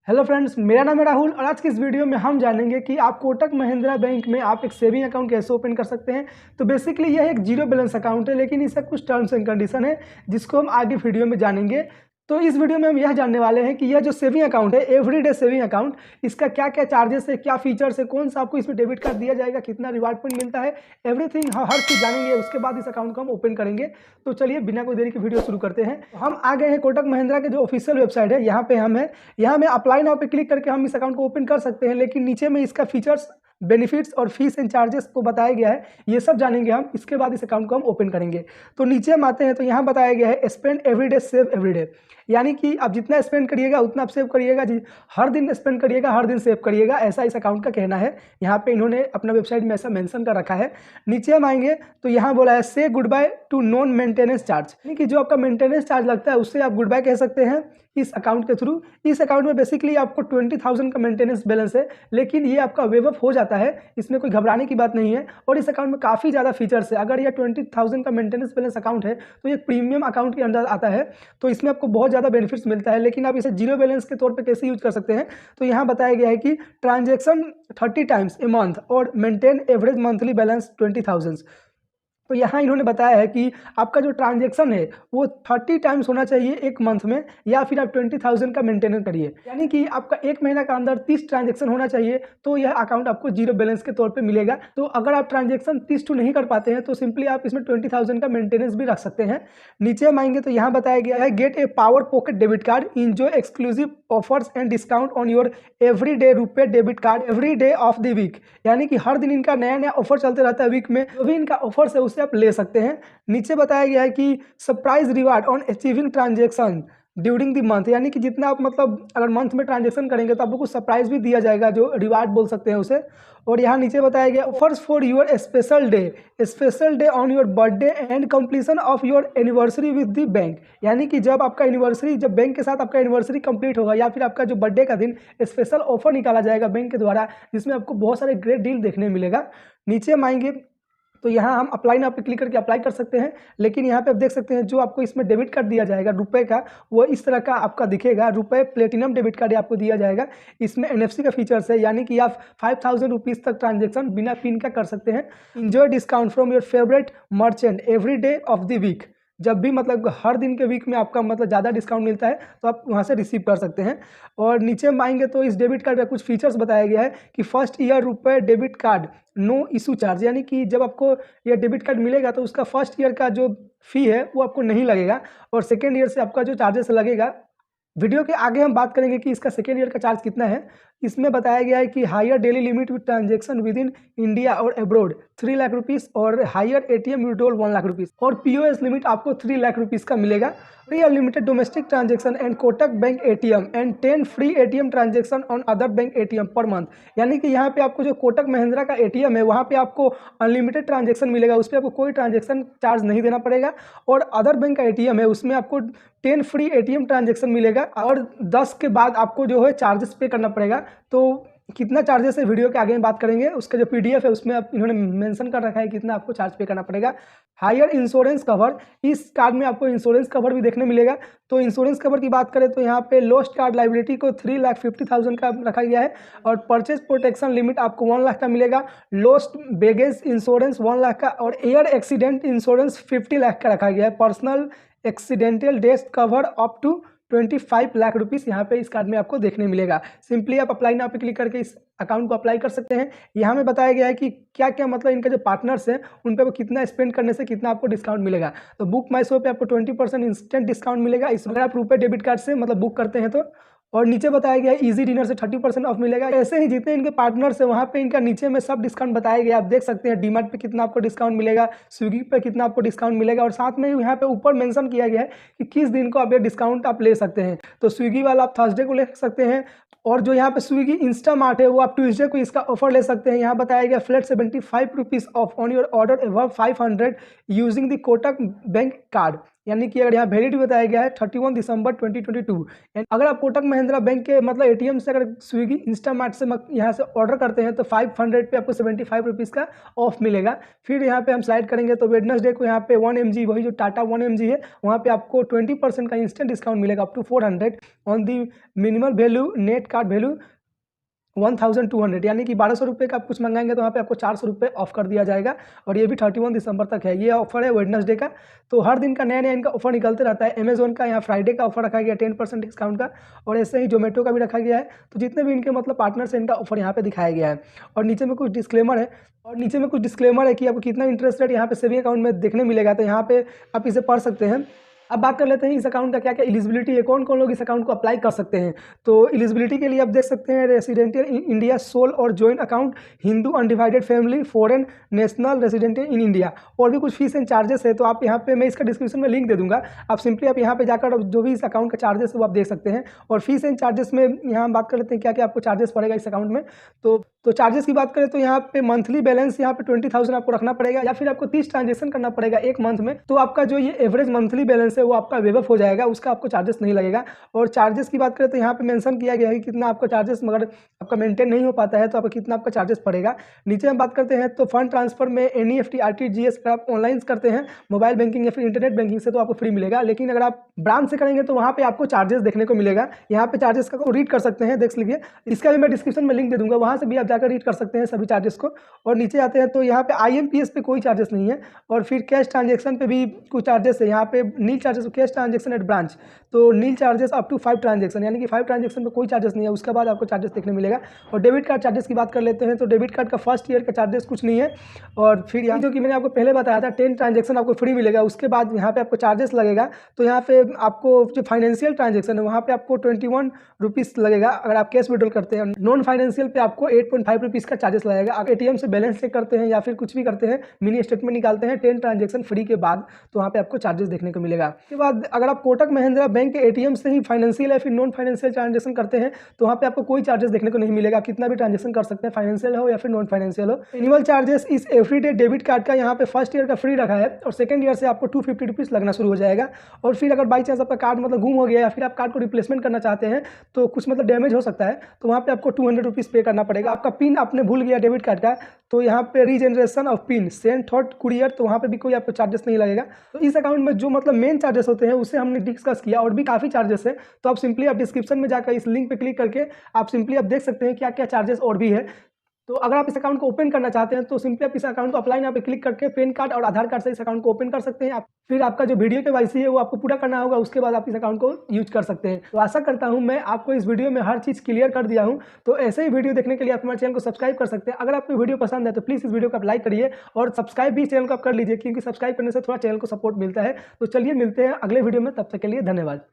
Hello friends, मेरा नाम है राहुल और आज की इस वीडियो में हम जानेंगे कि आप कोटक महिंद्रा बैंक में आप एक सेविंग अकाउंट कैसे ओपन कर सकते हैं। तो बेसिकली यह एक जीरो बैलेंस अकाउंट है, लेकिन इसका कुछ टर्म्स एंड कंडीशन है जिसको हम आगे वीडियो में जानेंगे। तो इस वीडियो में हम यह जानने वाले हैं कि यह जो सेविंग अकाउंट है, एवरीडे सेविंग अकाउंट, इसका क्या क्या चार्जेस है, क्या फीचर्स है, कौन सा आपको इसमें डेबिट कार्ड दिया जाएगा, कितना रिवार्ड पॉइंट मिलता है, एवरीथिंग हर चीज़ जानेंगे। उसके बाद इस अकाउंट को हम ओपन करेंगे। तो चलिए बिना कोई देरी की वीडियो शुरू करते हैं। हम आ गए हैं कोटक महिंद्रा के जो ऑफिशियल वेबसाइट है, यहाँ पे हम है। यहाँ में अप्लाई नाउ पे क्लिक करके हम इस अकाउंट को ओपन कर सकते हैं, लेकिन नीचे में इसका फीचर्स, बेनिफिट्स और फीस एंड चार्जेस को बताया गया है। ये सब जानेंगे हम, इसके बाद इस अकाउंट को हम ओपन करेंगे। तो नीचे हम आते हैं तो यहाँ बताया गया है स्पेंड एवरीडे सेव एवरीडे, यानी कि आप जितना स्पेंड करिएगा उतना आप सेव करिएगा जी। हर दिन स्पेंड करिएगा, हर दिन सेव करिएगा, ऐसा इस अकाउंट का कहना है। यहाँ पे इन्होंने अपना वेबसाइट में ऐसा मेंशन कर रखा है। नीचे हम आएंगे तो यहाँ बोला है से good by two non maintenance charge, यानी कि जो आपका मेंटेनेंस चार्ज लगता है उससे आप गुड बाय कह सकते हैं इस अकाउंट के थ्रू। इस अकाउंट में बेसिकली आपको 20,000 का मेंटेनेंस बैलेंस है, लेकिन ये आपका वेव अप हो जाता है, इसमें कोई घबराने की बात नहीं है। और इस अकाउंट में काफ़ी ज़्यादा फीचर्स है। अगर ये 20,000 का मेंटेनेंस बैलेंस अकाउंट है तो ये प्रीमियम अकाउंट के अंदर आता है, तो इसमें आपको बहुत ज़्यादा बेनिफिट्स मिलता है। लेकिन आप इसे जीरो बैलेंस के तौर पर कैसे यूज कर सकते हैं, तो यहाँ बताया गया है कि ट्रांजेक्शन 30 टाइम्स ए मंथ और मेंटेन एवरेज मंथली बैलेंस 20,000। तो यहाँ इन्होंने बताया है कि आपका जो ट्रांजैक्शन है वो 30 टाइम्स होना चाहिए एक मंथ में, या फिर आप 20,000 का मेंटेन करिए, यानी कि आपका एक महीना का अंदर 30 ट्रांजैक्शन होना चाहिए, तो यह अकाउंट आपको जीरो बैलेंस के तौर पे मिलेगा। तो अगर आप ट्रांजैक्शन 30 टू नहीं कर पाते हैं तो सिंपली आप इसमें 20,000 का मेंटेनेंस भी रख सकते हैं। नीचे हम आएंगे तो यहाँ बताया गया है get a power pocket debit card, enjoy exclusive offers and discount on your everyday RuPay debit card every day of the week, यानी कि हर दिन इनका नया नया ऑफर चलते रहता है। वीक में जो भी इनका ऑफर्स है उससे आप ले सकते हैं। नीचे बताया गया है कि surprise reward on achieving transaction during the month, यानी कि जितना आप मतलब अगर मंथ में ट्रांजैक्शन करेंगे तो आपको कुछ सरप्राइज भी दिया जाएगा, जो रिवार्ड बोल सकते हैं उसे। और यहाँ नीचे बताया गया offers for your special day on your birthday and completion of your anniversary with the bank, यानी कि जब आपका एनिवर्सरी, जब बैंक के साथ आपका एनिवर्सरी कंप्लीट होगा या फिर आपका जो बर्थडे का दिन, स्पेशल ऑफर निकाला जाएगा बैंक के द्वारा, जिसमें आपको बहुत सारे ग्रेट डील देखने मिलेगा। नीचे हम आएंगे तो यहाँ हम अप्लाई नाउ पे क्लिक करके अप्लाई कर सकते हैं। लेकिन यहाँ पे आप देख सकते हैं जो आपको इसमें डेबिट कार्ड दिया जाएगा रुपए का, वो इस तरह का आपका दिखेगा। रुपए प्लेटिनम डेबिट कार्ड आपको दिया जाएगा। इसमें NFC का फीचर्स है, यानी कि आप 5,000 रुपीज़ तक ट्रांजेक्शन बिना पिन का कर सकते हैं। Enjoy discount from your favourite merchant every day of the week, जब भी मतलब हर दिन के वीक में आपका मतलब ज़्यादा डिस्काउंट मिलता है तो आप वहाँ से रिसीव कर सकते हैं। और नीचे हम आएंगे तो इस डेबिट कार्ड का कुछ फीचर्स बताया गया है कि फर्स्ट ईयर रुपए debit card no issue charge, यानी कि जब आपको यह डेबिट कार्ड मिलेगा तो उसका फर्स्ट ईयर का जो फी है वो आपको नहीं लगेगा, और सेकेंड ईयर से आपका जो चार्जेस लगेगा। वीडियो के आगे हम बात करेंगे कि इसका सेकेंड ईयर का चार्ज कितना है। इसमें बताया गया है कि higher daily limit with transaction within India और अब्रोड 3 लाख रुपीज़, और higher ATM withdrawal 1 lakh rupees, और POS लिमिट आपको 3 लाख रुपीज़ का मिलेगा। Free unlimited domestic transaction and Kotak bank ATM and 10 free ATM transaction on other bank ATM per month, यानी कि यहाँ पे आपको जो कोटक महिंद्रा का ATM है वहाँ पे आपको अनलिमिटेड ट्रांजेक्शन मिलेगा, उस पर आपको कोई ट्रांजेक्शन चार्ज नहीं देना पड़ेगा। और अदर बैंक का ATM है उसमें आपको 10 फ्री ATM ट्रांजेक्शन मिलेगा, और 10 के बाद आपको जो है चार्जेस पे करना पड़ेगा। तो कितना चार्जेस है वीडियो के आगे में बात करेंगे। उसका जो PDF है उसमें आप इन्होंने मेंशन कर रखा है कितना आपको चार्ज पे करना पड़ेगा। हायर इंश्योरेंस कवर, इस कार्ड में आपको इंश्योरेंस कवर भी देखने मिलेगा। तो इंश्योरेंस कवर की बात करें तो यहाँ पे लॉस्ट कार्ड लाइबिलिटी को 3,50,000 का रखा गया है, और परचेज प्रोटेक्शन लिमिट आपको 1 लाख का मिलेगा। लॉस्ट बैगेज इंश्योरेंस 1 लाख का, और एयर एक्सीडेंट इंश्योरेंस 50 लाख का रखा गया है। Personal accidental death cover up to 25 lakh rupees यहाँ पे इस कार्ड में आपको देखने मिलेगा। सिंपली आप अप्लाई नाउ पे क्लिक करके इस अकाउंट को अप्लाई कर सकते हैं। यहाँ में बताया गया है कि क्या क्या मतलब इनका जो पार्टनर्स हैं उन पे वो कितना स्पेंड करने से कितना आपको डिस्काउंट मिलेगा। तो बुक माई शो पे आपको 20% इंस्टेंट डिस्काउंट मिलेगा इस अगर आप रुपए डेबिट कार्ड से मतलब बुक करते हैं तो। और नीचे बताया गया है इजी डिनर से 30% ऑफ मिलेगा। ऐसे ही जितने इनके पार्टनर्स हैं वहाँ पे इनका नीचे में सब डिस्काउंट बताया गया, आप देख सकते हैं। डीमार्ट पे कितना आपको डिस्काउंट मिलेगा, स्विगी पे कितना आपको डिस्काउंट मिलेगा, और साथ में यहाँ पे ऊपर मेंशन किया गया है कि किस दिन को आप ये डिस्काउंट आप ले सकते हैं। तो स्विगी वाला आप थर्सडे को ले सकते हैं, और जो यहाँ पे स्विगी इंस्टामार्ट है वो आप ट्यूसडे को इसका ऑफर ले सकते हैं। यहाँ बताया गया flat 75 rupees of on your order above 500 using the Kotak bank card, यानी कि अगर यहाँ वैलिड बताया गया है 31 दिसंबर 2022। अगर आप कोटक महिंद्रा बैंक के मतलब एटीएम से अगर स्विगी इंस्टामार्ट से यहाँ से ऑर्डर करते हैं तो 500 पे आपको 75 रुपीज़ का ऑफ मिलेगा। फिर यहाँ पे हम स्लाइड करेंगे तो वेडनेसडे को यहाँ पे 1 mg वही जो टाटा 1 mg है वहाँ पे आपको 20% का इंस्टेंट डिस्काउंट मिलेगा up to 400 on the minimal value net card value 1200, यानी कि 1200 रुपये का आप कुछ मंगाएंगे तो वहाँ पे आपको 400 रुपये ऑफ कर दिया जाएगा। और ये भी 31 दिसंबर तक है। ये ऑफर है वेडनेसडे का। तो हर दिन का नया नया इनका ऑफर निकलते रहता है। अमेजोन का यहाँ फ्राइडे का ऑफर रखा गया 10% डिस्काउंट का, और ऐसे ही जोमेटो का भी रखा गया है। तो जितने भी इनके मतलब पार्टनर्स हैं इनका ऑफर यहाँ पे दिखाया गया है। और नीचे में कुछ डिस्क्लेमर है कि आपको कितना इंटरेस्ट रेट यहाँ पे सेविंग अकाउंट में देखने मिलेगा। तो यहाँ पे आप इसे पढ़ सकते हैं। अब बात कर लेते हैं इस अकाउंट का क्या क्या एलिजिबिलिटी है, कौन कौन लोग इस अकाउंट को अप्लाई कर सकते हैं। तो एलिजिबिलिटी के लिए आप देख सकते हैं रेसिडेंटियल इन इंडिया सोल और joint account, Hindu undivided family, foreign national residential इन इंडिया, और भी कुछ फीस एंड चार्जेस है। तो आप यहाँ पे मैं इसका डिस्क्रिप्शन में लिंक दे दूंगा, आप सिंपली आप यहाँ पे जाकर जो भी इस अकाउंट का चार्जेस है वो आप देख सकते हैं। और फीस एंड चार्जेस में यहाँ हम बात कर लेते हैं क्या क्या आपको चार्जेस पड़ेगा इस अकाउंट में। तो चार्जेस की बात करें तो यहाँ पे मंथली बैलेंस यहाँ पे 20,000 आपको रखना पड़ेगा, या फिर आपको 30 ट्रांजेक्शन करना पड़ेगा एक मंथ में। तो आपका जो ये एवरेज मंथली बैलेंस है वो आपका वेव अप हो जाएगा, उसका आपको चार्जेस नहीं लगेगा। और चार्जेस की बात करें तो यहाँ पे मेंशन किया गया है कि कितना आपका चार्जेस, मगर आपका मेंटेन नहीं हो पाता है तो आपका कितना आपका चार्जेस पड़ेगा। नीचे हम बात करते हैं तो फंड ट्रांसफर में NEFT RTGS अगर आप ऑनलाइन करते हैं मोबाइल बैंकिंग या फिर इंटरनेट बैंकिंग से तो आपको फ्री मिलेगा, लेकिन अगर आप ब्रांच से करेंगे तो वहाँ पे आपको चार्जेस देखने को मिलेगा। यहाँ पे चार्जेस का रीड कर सकते हैं, देख लीजिए, इसका भी मैं डिस्क्रिप्शन में लिंक दे दूंगा, वहाँ से भी आप जाकर रीड कर सकते हैं सभी चार्जेस को। और नीचे आते हैं तो यहाँ पे IMPS पे कोई चार्जेस नहीं है, और फिर कैश ट्रांजेक्शन पे भी कुछ चार्जेस है। यहाँ पे nil charges cash transaction at branch, तो nil charges up to 5 transaction, यानी कि 5 ट्रांजेक्शन पे कोई चार्जेस नहीं है, उसके बाद आपको चार्जेस देखने मिलेगा। और डेबिट कार्ड चार्जेस की बात कर लेते हैं तो डेबिट कार्ड का फर्स्ट ईयर का चार्जेस कुछ नहीं है। और फिर यहाँ जो कि मैंने आपको पहले बताया था 10 ट्रांजेक्शन आपको फ्री मिलेगा, उसके बाद यहाँ पे आपको चार्जेस लगेगा। तो यहाँ पे आपको जो फाइनेंशियल ट्रांजेक्शन है वहाँ पे आपको 21 रुपीज़ लगेगा अगर आप कैश विड्रॉल करते हैं। नॉन फाइनेंशियल पे आपको 8.5 रुपीज़ का चार्जेस लगेगा। आप ATM से बैलेंस चेक करते हैं या फिर कुछ भी करते हैं, मिनी स्टेटमेंट निकालते हैं 10 ट्रांजेक्शन फ्री के बाद, तो वहाँ पे आपको चार्जेस देखने को मिलेगा। उसके बाद अगर आप कोटक महिंद्रा बैंक के ATM से ही फाइनेंशियल या फिर नॉन फाइनेंशियल ट्रांजेक्शन करते हैं तो वहाँ पे आपको कोई चार्जेस देखने को नहीं मिलेगा। कितना भी ट्रांजेक्शन कर सकते हैं, फाइनेंशियल हो या फिर नॉन फाइनेंशियल हो। एनुअल चार्जेस इस एवरीडे डेबिट कार्ड का यहाँ पे फर्स्ट ईयर का फ्री रखा है, और सेकंड ईयर से आपको 250 रुपीज़ लगना शुरू हो जाएगा। और फिर अगर बाई चांस आपका कार्ड मतलब गुम हो गया या फिर आप कार्ड को रिप्लेसमेंट करना चाहते हैं तो कुछ मतलब डैमेज हो सकता है, तो वहाँ पे आपको 200 रुपीज़ पे करना पड़ेगा। आपका पिन आपने भूल गया डेबिट कार्ड का, तो यहाँ पे regeneration of pin send thought courier, तो वहाँ पे भी कोई आपको चार्जेस नहीं लगेगा। तो इस अकाउंट में जो मतलब मेन चार्जेस होते हैं उसे हमने डिस्कस किया, और भी काफ़ी चार्जेस है। तो आप सिंपली आप डिस्क्रिप्शन में जाकर इस लिंक पे क्लिक करके आप सिंपली आप देख सकते हैं क्या क्या चार्जेस और भी है। तो अगर आप इस अकाउंट को ओपन करना चाहते हैं तो सिंपली आप इस अकाउंट को अप्लाई यहाँ पे क्लिक करके पैन कार्ड और आधार कार्ड से इस अकाउंट को ओपन कर सकते हैं। फिर आपका जो वीडियो KYC है वो आपको पूरा करना होगा, उसके बाद आप इस अकाउंट को यूज कर सकते हैं। तो आशा करता हूँ मैं आपको इस वीडियो में हर चीज़ क्लियर कर दिया हूँ। तो ऐसे ही वीडियो देखने के लिए आप हमारे चैनल को सब्सक्राइब कर सकते हैं। अगर आपको वीडियो पसंद है तो प्लीज़ इस वीडियो को आप लाइक करिए, और सब्सक्राइब भी चैनल को आप कर लीजिए, क्योंकि सब्सक्राइब करने से थोड़ा चैनल को सपोर्ट मिलता है। तो चलिए मिलते हैं अगले वीडियो में, तब तक के लिए धन्यवाद।